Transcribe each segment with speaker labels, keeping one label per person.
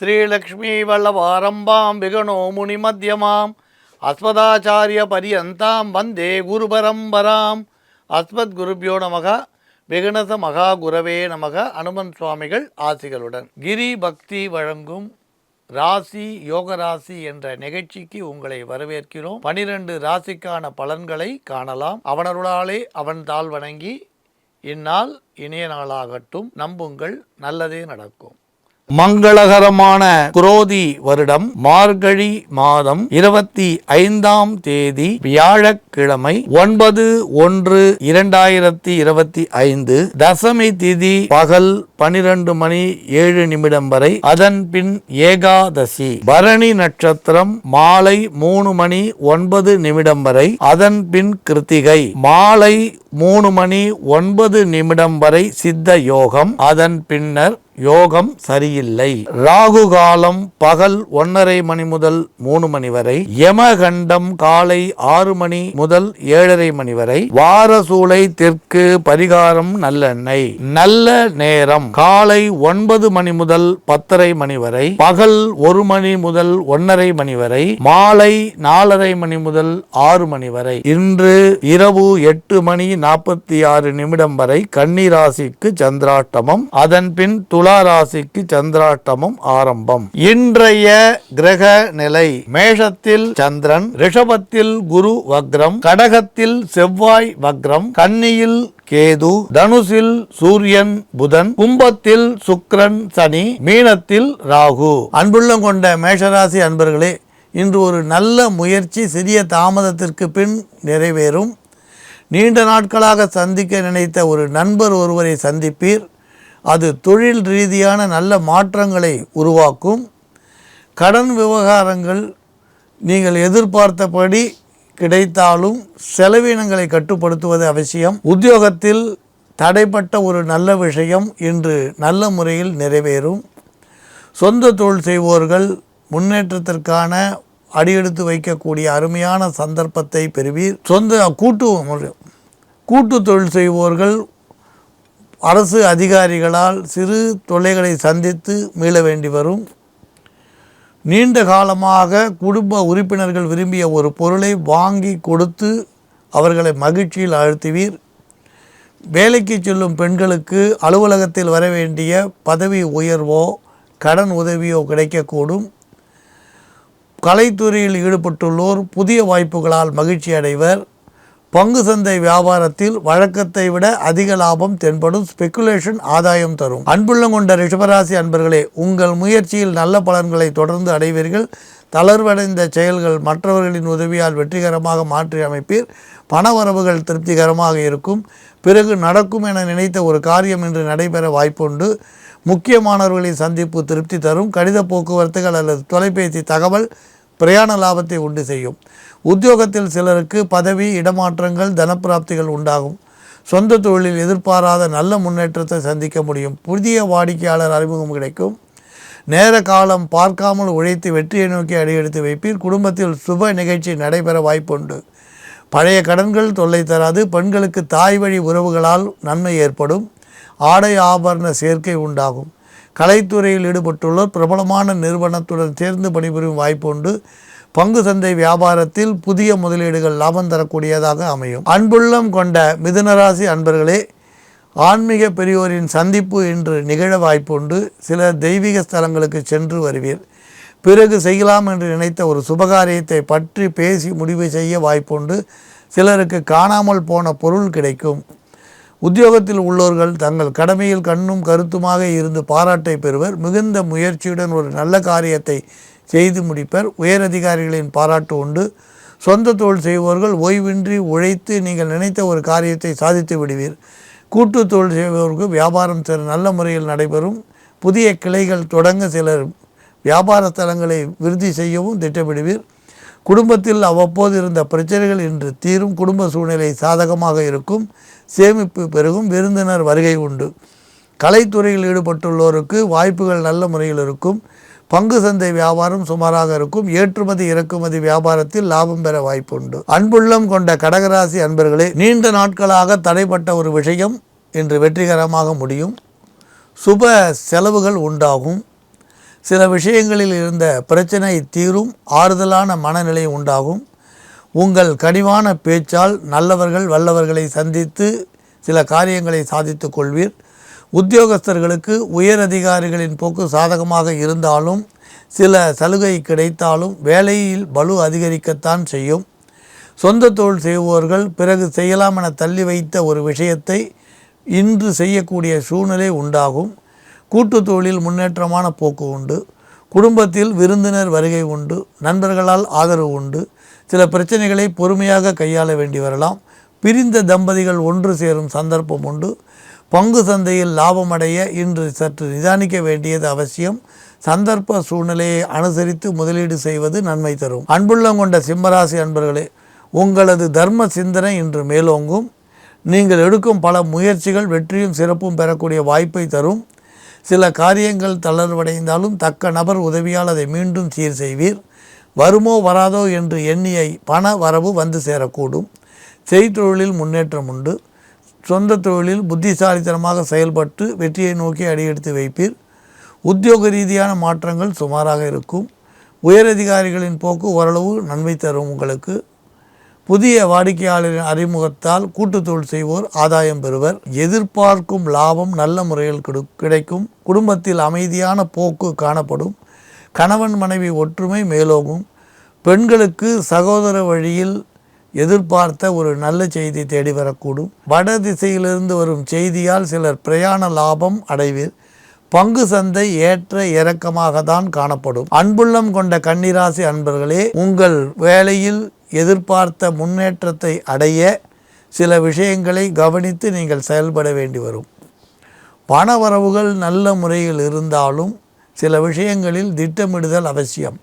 Speaker 1: ஸ்ரீலக்ஷ்மீ வல்லவாரம்பாம் விகணோ முனிமத்யமாம் அஸ்மதாச்சாரிய பரியந்தாம் வந்தே குரு பரம்பராம். அஸ்மத் குருபியோ நமக. விகணச மகா குரவே நமக. அனுமன் சுவாமிகள் ஆசிகளுடன் கிரி பக்தி வழங்கும் ராசி யோக ராசி என்ற நிகழ்ச்சிக்கு உங்களை வரவேற்கிறோம். 12 ராசிக்கான பலன்களை காணலாம். அவனருளாலே அவன் தாழ் வணங்கி இந்நாள் இனிய நாளாகட்டும். நம்புங்கள், நல்லதே நடக்கும். மங்களகரமான குரோதி வருடம் மார்கழி மாதம் 25ஆம் தேதி வியாழக்கிழமை 9/1/2025 தசமி திதி பகல் 12 மணி 7 நிமிடம் வரை. அதன் பின் ஏகாதசி. பரணி நட்சத்திரம் மாலை 3 மணி 9 நிமிடம் வரை. அதன் பின் கிருத்திகை மாலை 3 மணி 9 நிமிடம் வரை சித்த யோகம். அதன் பின்னர் யோகம் சரியில்லை. ராகு காலம் பகல் 1:30 மணி முதல் 3 மணி வரை. யமகண்டம் காலை 6 மணி முதல் 7:30 மணி வரை. வாரசூலை தெற்கு. பரிகாரம் நல்லெண்ணெய். நல்ல நேரம் காலை 9 மணி முதல் 10:30 மணி வரை. பகல் 1 மணி முதல் 1:30 மணி வரை. மாலை 4:30 மணி முதல் 6 மணி வரை. இன்று இரவு 8 மணி 46 நிமிடம் வரை கன்னி ராசிக்கு சந்திராஷ்டமம். அதன் பின் துலா ராசிக்கு சந்திராஷ்டமம் ஆரம்பம். இன்றைய கிரக நிலை: மேஷத்தில் சந்திரன், ரிஷபத்தில் குரு வக்ரம், கடகத்தில் செவ்வாய் வக்ரம், கன்னியில் கேது, தனுசில் சூரியன் புதன், கும்பத்தில் சுக்கிரன் சனி, மீனத்தில் ராகு. அன்புள்ளம் கொண்ட மேஷராசி அன்பர்களே, இன்று ஒரு நல்ல முயற்சி சிறிய தாமதத்திற்கு பின் நிறைவேறும். நீண்ட நாட்களாக சந்திக்க நினைத்த ஒரு நண்பர் ஒருவரை சந்திப்பீர். அது தொழில் ரீதியான நல்ல மாற்றங்களை உருவாக்கும். கடன் விவகாரங்கள் நீங்கள் எதிர்பார்த்தபடி கிடைத்தாலும் செலவினங்களை கட்டுப்படுத்துவது அவசியம். உத்தியோகத்தில் தடைப்பட்ட ஒரு நல்ல விஷயம் இன்று நல்ல முறையில் நிறைவேறும். சொந்த தொழில் செய்வோர்கள் முன்னேற்றத்திற்கான அடியெடுத்து வைக்கக்கூடிய அருமையான சந்தர்ப்பத்தை பெறுவீர். கூட்டு தொழில் செய்வோர்கள் அரசு அதிகாரிகளால் சிறு தொல்லைகளை சந்தித்து மீள வேண்டி வரும். நீண்ட காலமாக குடும்ப உறுப்பினர்கள் விரும்பிய ஒரு பொருளை வாங்கி கொடுத்து அவர்களை மகிழ்ச்சியில் ஆழ்த்துவீர். வேலைக்கு செல்லும் பெண்களுக்கு அலுவலகத்தில் வர வேண்டிய பதவி உயர்வோ கடன் உதவியோ கிடைக்கக்கூடும். கலைத்துறையில் ஈடுபட்டுள்ளோர் புதிய வாய்ப்புகளால் மகிழ்ச்சி அடைவர். பங்கு சந்தை வியாபாரத்தில் வழக்கத்தை விட அதிக லாபம் தென்படும். ஸ்பெகுலேஷன் ஆதாயம் தரும். அன்புள்ளம் கொண்ட ரிஷபராசி அன்பர்களே, உங்கள் முயற்சியில் நல்ல பலன்களை தொடர்ந்து அடைவீர்கள். தளர்வடைந்த செயல்கள் மற்றவர்களின் உதவியால் வெற்றிகரமாக மாற்றி அமைப்பீர். பணவரவுகள் திருப்திகரமாக இருக்கும். பிறகு நடக்கும் என நினைத்த ஒரு காரியம் இன்று நடைபெற வாய்ப்புண்டு. முக்கியமானவர்களின் சந்திப்பு திருப்தி தரும். கடித போக்குவரத்துகள் அல்லது தொலைபேசி தகவல் பிரயாண லாபத்தை உண்டு செய்யும். உத்தியோகத்தில் சிலருக்கு பதவி இடமாற்றங்கள் தனப்பிராப்திகள் உண்டாகும். சொந்த தொழிலில் எதிர்பாராத நல்ல முன்னேற்றத்தை சந்திக்க முடியும். புதிய வாடிக்கையாளர் அறிமுகம் கிடைக்கும். நேர காலம் பார்க்காமல் உழைத்து வெற்றியை நோக்கி அடியெடுத்து வைப்பீர். குடும்பத்தில் சுப நிகழ்ச்சி நடைபெற வாய்ப்புண்டு. பழைய கடன்கள் தொல்லை தராது. பெண்களுக்கு தாய் வழி உறவுகளால் நன்மை ஏற்படும். ஆடை ஆபரண சேர்க்கை உண்டாகும். கலைத்துறையில் ஈடுபட்டுள்ளோர் பிரபலமான நிறுவனத்துடன் சேர்ந்து பணிபுரியும் வாய்ப்புண்டு. பங்கு சந்தை வியாபாரத்தில் புதிய முதலீடுகள் லாபம் தரக்கூடியதாக அமையும். அன்புள்ளம் கொண்ட மிதுனராசி அன்பர்களே, ஆன்மீக பெரியோரின் சந்திப்பு இன்று நிகழ வாய்ப்புண்டு. சில தெய்வீக ஸ்தலங்களுக்கு சென்று வருவீர். பிறகு செய்யலாம் என்று நினைத்த ஒரு சுபகாரியத்தை பற்றி பேசி முடிவு செய்ய வாய்ப்புண்டு. சிலருக்கு காணாமல் போன பொருள் கிடைக்கும். உத்தியோகத்தில் உள்ளவர்கள் தங்கள் கடமையில் கண்ணும் கருத்துமாக இருந்து பாராட்டை பெறுவர். மிகுந்த முயற்சியுடன் ஒரு நல்ல காரியத்தை செய்து முடிப்பர். உயரதிகாரிகளின் பாராட்டு உண்டு. சொந்த தொழில் செய்பவர்கள் ஓய்வின்றி உழைத்து நீங்கள் நினைத்த ஒரு காரியத்தை சாதித்து விடுவீர். கூட்டு தொழில் செய்பவர்களுக்கு வியாபாரம் நல்ல முறையில் நடைபெறும். புதிய கிளைகள் தொடங்க சிலர் வியாபார ஸ்தலங்களை விருத்தி செய்யவும் திட்டமிடுவீர். குடும்பத்தில் அவ்வப்போது இருந்த பிரச்சனைகள் இன்று தீரும். குடும்ப சூழ்நிலை சாதகமாக இருக்கும். சேமிப்பு பெருகும். விருந்தினர் வருகை உண்டு. கலைத்துறையில் ஈடுபட்டுள்ளோருக்கு வாய்ப்புகள் நல்ல முறையில் இருக்கும். பங்கு சந்தை வியாபாரம் சுமாராக இருக்கும். ஏற்றுமதி இறக்குமதி வியாபாரத்தில் லாபம் பெற வாய்ப்புண்டு. அன்புள்ளம் கொண்ட கடகராசி அன்பர்களே, நீண்ட நாட்களாக தடைப்பட்ட ஒரு விஷயம் இன்று வெற்றிகரமாக முடியும். சுப செலவுகள் உண்டாகும். சில விஷயங்களில் இருந்த பிரச்சனை தீரும், ஆறுதலான மனநிலை உண்டாகும். உங்கள் கனிவான பேச்சால் நல்லவர்கள் வல்லவர்களை சந்தித்து சில காரியங்களை சாதித்து கொள்வீர். உத்தியோகஸ்தர்களுக்கு உயர் அதிகாரிகளின் போக்கு சாதகமாக இருந்தாலும் சில சலுகை கிடைத்தாலும் வேலையில் பளு அதிகரிக்கத்தான் செய்யும். சொந்த தொழில் செய்பவர்கள் பிறகு செய்யலாம் என தள்ளி வைத்த ஒரு விஷயத்தை இன்று செய்யக்கூடிய சூழ்நிலை உண்டாகும். கூட்டு தொழிலில் முன்னேற்றமான போக்கு உண்டு. குடும்பத்தில் விருந்தினர் வருகை உண்டு. நண்பர்களால் ஆதரவு உண்டு. சில பிரச்சனைகளை பொறுமையாக கையாள வேண்டி வரலாம். பிரிந்த தம்பதிகள் ஒன்று சேரும் சந்தர்ப்பம் உண்டு. பங்கு சந்தையில் லாபம் அடைய இன்று சற்று நிதானிக்க வேண்டியது அவசியம். சந்தர்ப்ப சூழ்நிலையை அனுசரித்து முதலீடு செய்வது நன்மை தரும். அன்புள்ளம் கொண்ட சிம்மராசி அன்பர்களே, உங்களது தர்ம சிந்தனை இன்று மேலோங்கும். நீங்கள் எடுக்கும் பல முயற்சிகள் வெற்றியும் சிறப்பும் பெறக்கூடிய வாய்ப்பை தரும். சில காரியங்கள் தளர்வடைந்தாலும் தக்க நபர் உதவியால் அதை மீண்டும் சீர் செய்வீர். வருமோ வராதோ என்று எண்ணிய பண வரவு வந்து சேரக்கூடும். செய்தொழிலில் முன்னேற்றம் உண்டு. சொந்த தொழிலில் புத்திசாலித்தனமாக செயல்பட்டு வெற்றியை நோக்கி அடியெடுத்து வைப்பீர். உத்தியோக ரீதியான மாற்றங்கள் சுமாராக இருக்கும். உயரதிகாரிகளின் போக்கு ஓரளவு நன்மை தரும். உங்களுக்கு புதிய வாடிக்கையாளரின் அறிமுகத்தால் கூட்டு தொழில் செய்வோர் ஆதாயம் பெறுவர். எதிர்பார்க்கும் லாபம் நல்ல முறையில் கிடைக்கும். குடும்பத்தில் அமைதியான போக்கு காணப்படும். கணவன் மனைவி ஒற்றுமை மேலோங்கும். பெண்களுக்கு சகோதர வழியில் எதிர்பார்த்த ஒரு நல்ல செய்தி தேடி வரக்கூடும். வட திசையிலிருந்து வரும் செய்தியால் சிலர் பிரயாண லாபம் அடைவீர். பங்கு சந்தை ஏற்ற இறக்கமாக தான் காணப்படும். அன்புள்ளம் கொண்ட கன்னிராசி அன்பர்களே, உங்கள் வேலையில் எதிர்பார்த்த முன்னேற்றத்தை அடைய சில விஷயங்களை கவனித்து நீங்கள் செயல்பட வேண்டி வரும். பண வரவுகள் நல்ல முறையில் இருந்தாலும் சில விஷயங்களில் திட்டமிடுதல் அவசியம்.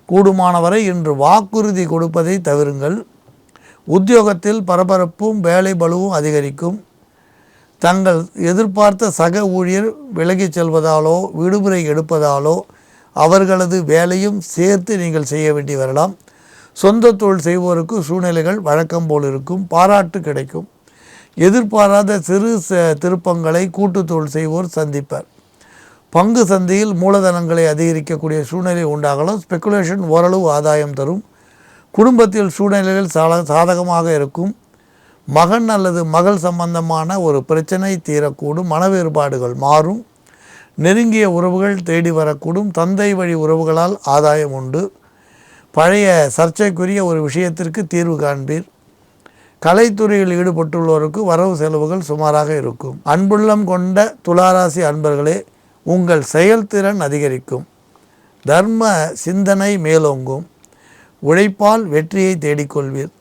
Speaker 1: கூடுமானவரை இன்று வாக்குறுதி கொடுப்பதை தவிருங்கள். உத்தியோகத்தில் பரபரப்பும் வேலை பளுவும் அதிகரிக்கும். தங்கள் எதிர்பார்த்த சக ஊழியர் விலகிச் செல்வதாலோ விடுமுறை எடுப்பதாலோ அவர்களது வேலையும் சேர்த்து நீங்கள் செய்ய வேண்டி வரலாம். சொந்த தொழில் செய்வோருக்கு சூழ்நிலைகள் வழக்கம் போல் இருக்கும். பாராட்டு கிடைக்கும். எதிர்பாராத சிறு திருப்பங்களை கூட்டு தொழில் செய்வோர் சந்திப்பர். பங்கு சந்தையில் மூலதனங்களை அதிகரிக்கக்கூடிய சூழ்நிலை உண்டாகலாம். ஸ்பெக்குலேஷன் ஓரளவு ஆதாயம் தரும். குடும்பத்தில் சூழ்நிலைகள் சாதகமாக இருக்கும். மகன் அல்லது மகள் சம்பந்தமான ஒரு பிரச்சனை தீரக்கூடும். மன வேறுபாடுகள் மாறும். நெருங்கிய உறவுகள் தேடி வரக்கூடும். தந்தை வழி உறவுகளால் ஆதாயம் உண்டு. பழைய சர்ச்சைக்குரிய ஒரு விஷயத்திற்கு தீர்வு காண்பீர். கலைத்துறையில் ஈடுபட்டுள்ளோருக்கு வரவு செலவுகள் சுமாராக இருக்கும். அன்புள்ளம் கொண்ட துளாராசி அன்பர்களே, உங்கள் செயல்திறன் அதிகரிக்கும். தர்ம சிந்தனை மேலோங்கும். உழைப்பால் வெற்றியை தேடிக்கொள்வீர்.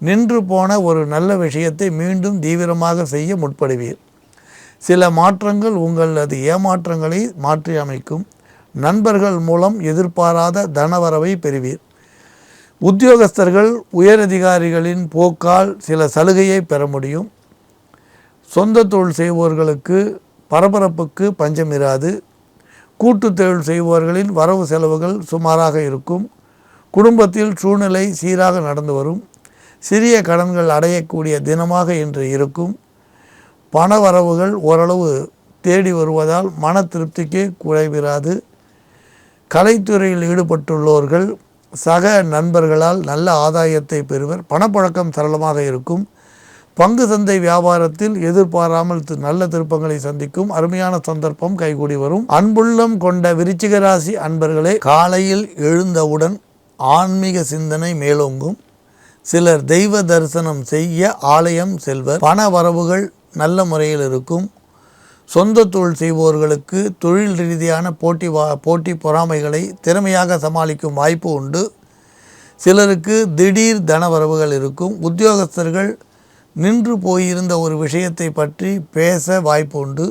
Speaker 1: நின்று போன ஒரு நல்ல விஷயத்தை மீண்டும் தீவிரமாக செய்ய முற்படுவீர். சில மாற்றங்கள் உங்களது ஏமாற்றங்களை மாற்றி அமைக்கும். நண்பர்கள் மூலம் எதிர்பாராத தனவரவை பெறுவீர். உத்தியோகஸ்தர்கள் உயரதிகாரிகளின் போக்கால் சில சலுகையை பெற முடியும். சொந்த தொழில் செய்வோர்களுக்கு பரபரப்புக்கு பஞ்சம் இராது. கூட்டு தொழில் செய்பவர்களின் வரவு செலவுகள் சுமாராக இருக்கும். குடும்பத்தில் சூழ்நிலை சீராக நடந்து வரும். சிறிய கடன்கள் அடையக்கூடிய தினமாக இன்று இருக்கும். பண வரவுகள் ஓரளவு தேடி வருவதால் மன திருப்திக்கு குறைவிராது. கலைத்துறையில் ஈடுபட்டுள்ளோர்கள் சக நண்பர்களால் நல்ல ஆதாயத்தை பெறுவர். பணப்பழக்கம் சரளமாக இருக்கும். பங்கு சந்தை வியாபாரத்தில் எதிர்பாராமல் நல்ல திருப்பங்களை சந்திக்கும். அருமையான சந்தர்ப்பம் கைகூடி வரும். அன்புள்ளம் கொண்ட விருச்சிக ராசி அன்பர்களே, காலையில் எழுந்தவுடன் ஆன்மீக சிந்தனை மேலோங்கும். சிலர் தெய்வ தரிசனம் செய்ய ஆலயம் செல்வர். பண வரவுகள் நல்ல முறையில் இருக்கும். சொந்த தொழில் செய்பவர்களுக்கு தொழில் ரீதியான போட்டி பொறாமைகளை திறமையாக சமாளிக்கும் வாய்ப்பு உண்டு. சிலருக்கு திடீர் தனவரவுகள் இருக்கும். உத்தியோகஸ்தர்கள் நின்று போயிருந்த ஒரு விஷயத்தை பற்றி பேச வாய்ப்பு உண்டு.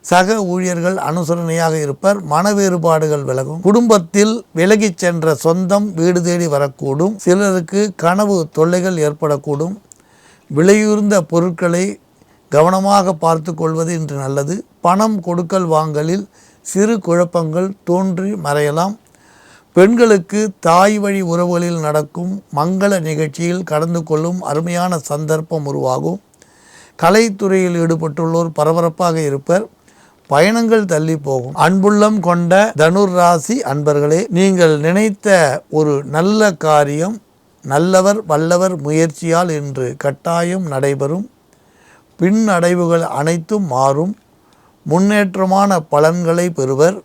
Speaker 1: சக ஊழியர்கள் அனுசரணையாக இருப்பர். மன வேறுபாடுகள் விலகும். குடும்பத்தில் விலகிச் சென்ற சொந்தம் வீடு தேடி வரக்கூடும். சிலருக்கு கனவு தொல்லைகள் ஏற்படக்கூடும். விலையுயர்ந்த பொருட்களை கவனமாக பார்த்து கொள்வது இன்று நல்லது. பணம் கொடுக்கல் வாங்கலில் சிறு குழப்பங்கள் தோன்றி மறையலாம். பெண்களுக்கு தாய் வழி உறவுகளில் நடக்கும் மங்கள நிகழ்ச்சியில் கலந்து கொள்ளும் அருமையான சந்தர்ப்பம் உருவாகும். கலைத்துறையில் ஈடுபட்டுள்ளோர் பரபரப்பாக இருப்பர். பயணங்கள் தள்ளி போகும். அன்புள்ளம் கொண்ட தனுர் ராசி அன்பர்களே, நீங்கள் நினைத்த ஒரு நல்ல காரியம் நல்லவர் வல்லவர் முயற்சியால் இன்று கட்டாயம் நடைபெறும். பின் அடைவுகள் அனைத்தும் மாறும். முன்னேற்றமான பலன்களை பெறுவர்.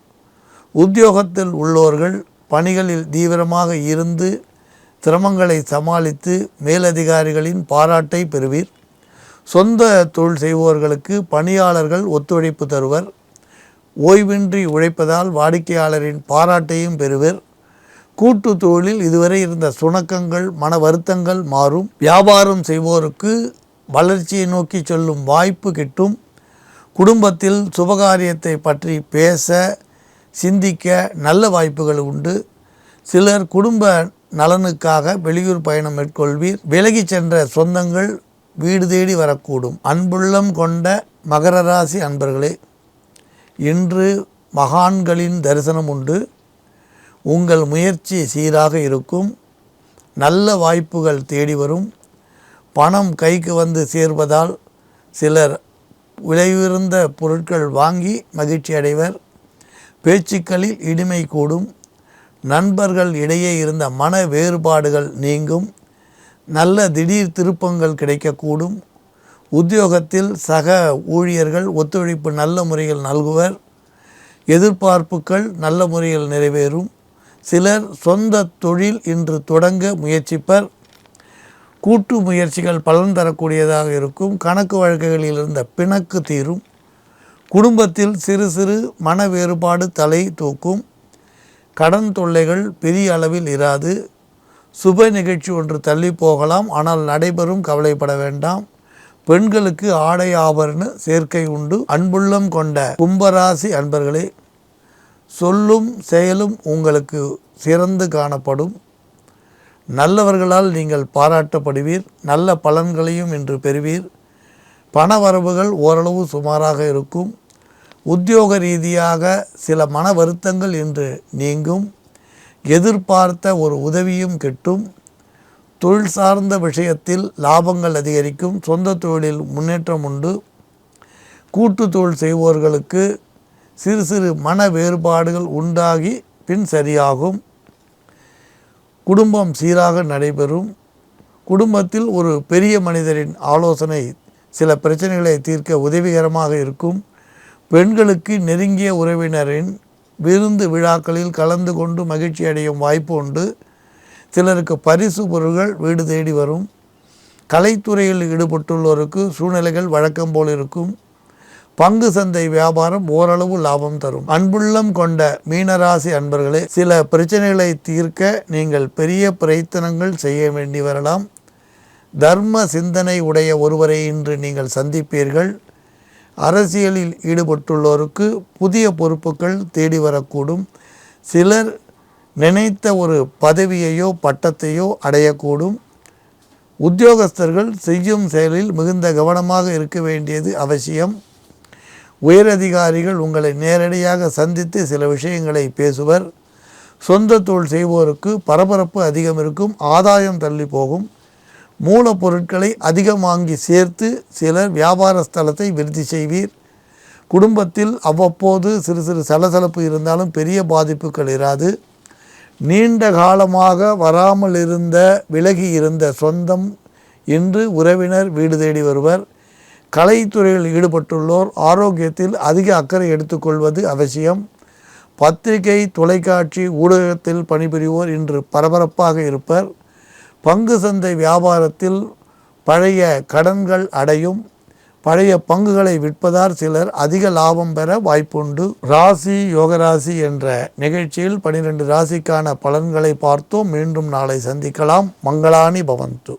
Speaker 1: உத்தியோகத்தில் உள்ளோர்கள் பணிகளில் தீவிரமாக இருந்து சிரமங்களை சமாளித்து மேலதிகாரிகளின் பாராட்டை பெறுவீர். சொந்த தொழில் செய்வோர்களுக்கு பணியாளர்கள் ஒத்துழைப்பு தருவர். ஓய்வின்றி உழைப்பதால் வாடிக்கையாளரின் பாராட்டையும் பெறுவர். கூட்டு தொழிலில் இதுவரை இருந்த சுணக்கங்கள் மன வருத்தங்கள் மாறும். வியாபாரம் செய்வோருக்கு வளர்ச்சியை நோக்கி செல்லும் வாய்ப்பு கிட்டும். குடும்பத்தில் சுபகாரியத்தை பற்றி பேச சிந்திக்க நல்ல வாய்ப்புகள் உண்டு. சிலர் குடும்ப நலனுக்காக வெளியூர் பயணம் மேற்கொள்வீர். விலகி சென்ற சொந்தங்கள் வீடு தேடி வரக்கூடும். அன்புள்ளம் கொண்ட மகர ராசி அன்பர்களே, இன்று மகான்களின் தரிசனம் உண்டு. உங்கள் முயற்சி சீராக இருக்கும். நல்ல வாய்ப்புகள் தேடி வரும். பணம் கைக்கு வந்து சேர்வதால் சிலர் விலையுயர்ந்த பொருட்கள் வாங்கி மகிழ்ச்சி அடைவர். பேச்சுக்களில் இனிமை கூடும். நண்பர்கள் இடையே இருந்த மன வேறுபாடுகள் நீங்கும். நல்ல திடீர் திருப்பங்கள் கிடைக்கக்கூடும். உத்தியோகத்தில் சக ஊழியர்கள் ஒத்துழைப்பு நல்ல முறையில் நல்குவர். எதிர்பார்ப்புகள் நல்ல முறையில் நிறைவேறும். சிலர் சொந்த தொழில் இன்று தொடங்க முயற்சிப்பர். கூட்டு முயற்சிகள் பலன் தரக்கூடியதாக இருக்கும். கணக்கு வழக்குகளில் இருந்த பிணக்கு தீரும். குடும்பத்தில் சிறு சிறு மன வேறுபாடு தலை தூக்கும். கடன் தொல்லைகள் பெரிய அளவில் இராது. சுப நிகழ்ச்சி ஒன்று தள்ளி போகலாம், ஆனால் நடைபெறும், கவலைப்பட வேண்டாம். பெண்களுக்கு ஆடை ஆபரண சேர்க்கை உண்டு. அன்புள்ளம் கொண்ட கும்பராசி அன்பர்களே, சொல்லும் செயலும் உங்களுக்கு சிறந்து காணப்படும். நல்லவர்களால் நீங்கள் பாராட்டப்படுவீர். நல்ல பலன்களையும் இன்று பெறுவீர். பண வரவுகள் ஓரளவு சுமாராக இருக்கும். உத்தியோக ரீதியாக சில மன வருத்தங்கள் இன்று நீங்கும். எதிர்பார்த்த ஒரு உதவியும் கிட்டும். தொழில் சார்ந்த விஷயத்தில் லாபங்கள் அதிகரிக்கும். சொந்த தொழிலில் முன்னேற்றம் உண்டு. கூட்டு தொழில் செய்வோர்களுக்கு சிறு சிறு மன வேறுபாடுகள் உண்டாகி பின் சரியாகும். குடும்பம் சீராக நடைபெறும். குடும்பத்தில் ஒரு பெரிய மனிதரின் ஆலோசனை சில பிரச்சனைகளை தீர்க்க உதவிகரமாக இருக்கும். பெண்களுக்கு நெருங்கிய உறவினரின் விருந்து விழாக்களில் கலந்து கொண்டு மகிழ்ச்சி அடையும் வாய்ப்பு உண்டு. சிலருக்கு பரிசு பொருட்கள் வீடு தேடி வரும். கலைத்துறையில் ஈடுபட்டுள்ளோருக்கு சூழ்நிலைகள் வழக்கம் போல் இருக்கும். பங்கு சந்தை வியாபாரம் ஓரளவு லாபம் தரும். அன்புள்ளம் கொண்ட மீனராசி அன்பர்களே, சில பிரச்சனைகளை தீர்க்க நீங்கள் பெரிய பிரயத்தனங்கள் செய்ய வேண்டி வரலாம். தர்ம சிந்தனை உடைய ஒருவரை இன்று நீங்கள் சந்திப்பீர்கள். அரசியலில் ஈடுபட்டுள்ளோருக்கு புதிய பொறுப்புகள் தேடி வரக்கூடும். சிலர் நினைத்த ஒரு பதவியையோ பட்டத்தையோ அடையக்கூடும். உத்தியோகஸ்தர்கள் செய்யும் செயலில் மிகுந்த கவனமாக இருக்க வேண்டியது அவசியம். உயரதிகாரிகள் உங்களை நேரடியாக சந்தித்து சில விஷயங்களை பேசுவர். சொந்த தொழில் செய்வோருக்கு பரபரப்பு அதிகம் இருக்கும். ஆதாயம் தள்ளி போகும். மூலப்பொருட்களை அதிகம் வாங்கி சேர்த்து சிலர் வியாபார ஸ்தலத்தை விருத்தி செய்வீர். குடும்பத்தில் அவ்வப்போது சிறு சிறு சலசலப்பு இருந்தாலும் பெரிய பாதிப்புகள் இராது. நீண்ட காலமாக வராமல் இருந்த விலகி இருந்த சொந்தம் இன்று உறவினர் வீடு தேடி வருவர். கலைத்துறையில் ஈடுபட்டுள்ளோர் ஆரோக்கியத்தில் அதிக அக்கறை எடுத்துக்கொள்வது அவசியம். பத்திரிகை தொலைக்காட்சி ஊடகத்தில் பணிபுரிவோர் இன்று பரபரப்பாக இருப்பர். பங்கு சந்தை வியாபாரத்தில் பழைய கடன்கள் அடையும். பழைய பங்குகளை விற்பதால் சிலர் அதிக லாபம் பெற வாய்ப்புண்டு. ராசி யோகராசி என்ற நிகழ்ச்சியில் 12 ராசிக்கான பலன்களை பார்த்தோம். மீண்டும் நாளை சந்திக்கலாம். மங்களானி பவந்து.